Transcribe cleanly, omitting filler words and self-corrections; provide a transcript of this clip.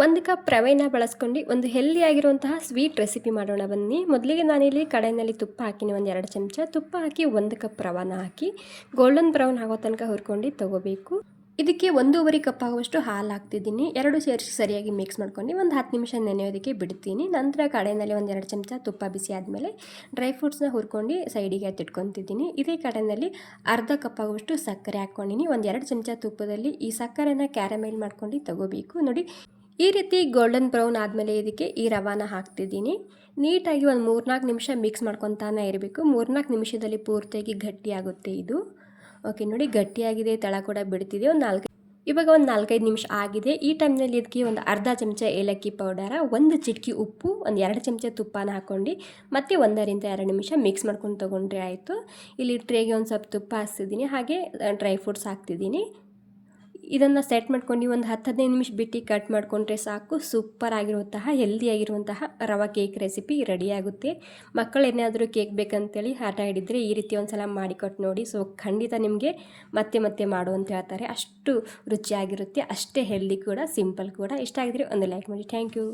1 cup ರವೆನ ಬಳಸ್ಕೊಂಡು ಒಂದು ಹೆಲ್ದಿ ಆಗಿರುವಂತಹ ಸ್ವೀಟ್ ರೆಸಿಪಿ ಮಾಡೋಣ ಬನ್ನಿ. ಮೊದಲಿಗೆ ನಾನಿಲ್ಲಿ ಕಡಾಯಿನಲ್ಲಿ ತುಪ್ಪ ಹಾಕಿನಿ, ಒಂದು 2 ಚಮಚ ತುಪ್ಪ ಹಾಕಿ 1 ಕಪ್ ರವಾನ ಹಾಕಿ ಗೋಲ್ಡನ್ ಬ್ರೌನ್ ಆಗೋ ತನಕ ಹುರ್ಕೊಂಡು ತಗೋಬೇಕು. ಇದಕ್ಕೆ 1.5 ಕಪ್ ಆಗುವಷ್ಟು ಹಾಲು ಹಾಕ್ತಿದ್ದೀನಿ. 2 ಸೇರಿಸಿ ಸರಿಯಾಗಿ ಮಿಕ್ಸ್ ಮಾಡ್ಕೊಂಡು ಒಂದು 10 ನಿಮಿಷ ನೆನೆಯೋದಕ್ಕೆ ಬಿಡ್ತೀನಿ. ನಂತರ ಕಡಾಯಿನಲ್ಲಿ ಒಂದು 2 ಚಮಚ ತುಪ್ಪ ಬಿಸಿ ಆದಮೇಲೆ ಡ್ರೈ ಫ್ರೂಟ್ಸ್ನ ಹುರ್ಕೊಂಡು ಸೈಡಿಗೆ ಎತ್ತಿಟ್ಕೊತಿದ್ದೀನಿ. ಇದೇ ಕಡಾಯಿನಲ್ಲಿ ಅರ್ಧ ಕಪ್ ಆಗುವಷ್ಟು ಸಕ್ಕರೆ ಹಾಕ್ಕೊಂಡಿನಿ. ಒಂದು 2 ಚಮಚ ತುಪ್ಪದಲ್ಲಿ ಈ ಸಕ್ಕರೆನ ಕ್ಯಾರಮೆಲ್ ಮಾಡ್ಕೊಂಡು ತಗೋಬೇಕು. ನೋಡಿ, ಈ ರೀತಿ ಗೋಲ್ಡನ್ ಬ್ರೌನ್ ಆದಮೇಲೆ ಇದಕ್ಕೆ ಈ ರವಾನ ಹಾಕ್ತಿದ್ದೀನಿ. ನೀಟಾಗಿ ಒಂದು 3-4 ನಿಮಿಷ ಮಿಕ್ಸ್ ಮಾಡ್ಕೊತಾನೆ ಇರಬೇಕು. 3-4 ನಿಮಿಷದಲ್ಲಿ ಪೂರ್ತಿಯಾಗಿ ಗಟ್ಟಿಯಾಗುತ್ತೆ ಇದು. ಓಕೆ, ನೋಡಿ ಗಟ್ಟಿಯಾಗಿದೆ, ತಳ ಕೂಡ ಬಿಡ್ತಿದೆ. ಇವಾಗ ಒಂದು 4-5 ನಿಮಿಷ ಆಗಿದೆ. ಈ ಟೈಮ್ನಲ್ಲಿ ಇದಕ್ಕೆ ಒಂದು ಅರ್ಧ ಚಮಚ ಏಲಕ್ಕಿ ಪೌಡರ, 1 ಚಿಟಕಿ ಉಪ್ಪು, ಒಂದು 2 ಚಮಚ ತುಪ್ಪನ ಹಾಕ್ಕೊಂಡು ಮತ್ತೆ 1-2 ನಿಮಿಷ ಮಿಕ್ಸ್ ಮಾಡ್ಕೊಂಡು ತೊಗೊಂಡ್ರೆ ಆಯಿತು. ಇಲ್ಲಿ ಟ್ರೇಗೆ ಒಂದು ಸ್ವಲ್ಪ ತುಪ್ಪ ಹಾಕ್ತಿದ್ದೀನಿ, ಹಾಗೆ ಡ್ರೈ ಫ್ರೂಟ್ಸ್ ಹಾಕ್ತಿದ್ದೀನಿ. ಇದನ್ನು ಸೆಟ್ ಮಾಡ್ಕೊಂಡು ಒಂದು 10-15 ನಿಮಿಷ ಬಿಟ್ಟು ಕಟ್ ಮಾಡಿಕೊಂಡ್ರೆ ಸಾಕು. ಸೂಪರ್ ಆಗಿರುವಂತಹ ಹೆಲ್ದಿಯಾಗಿರುವಂತಹ ರವಾ ಕೇಕ್ ರೆಸಿಪಿ ರೆಡಿಯಾಗುತ್ತೆ. ಮಕ್ಕಳು ಏನಾದರೂ ಕೇಕ್ ಬೇಕಂತೇಳಿ ಹಠ ಹಿಡಿದ್ರೆ ಈ ರೀತಿ ಒಂದು ಸಲ ಮಾಡಿಕೊಟ್ಟು ನೋಡಿ. ಸೊ ಖಂಡಿತ ನಿಮಗೆ ಮತ್ತೆ ಮತ್ತೆ ಮಾಡು ಅಂತ ಹೇಳ್ತಾರೆ. ಅಷ್ಟು ರುಚಿಯಾಗಿರುತ್ತೆ, ಅಷ್ಟೇ ಹೆಲ್ದಿ ಕೂಡ, ಸಿಂಪಲ್ ಕೂಡ. ಇಷ್ಟ ಆಗಿದ್ರೆ ಒಂದು ಲೈಕ್ ಮಾಡಿ. Thank you.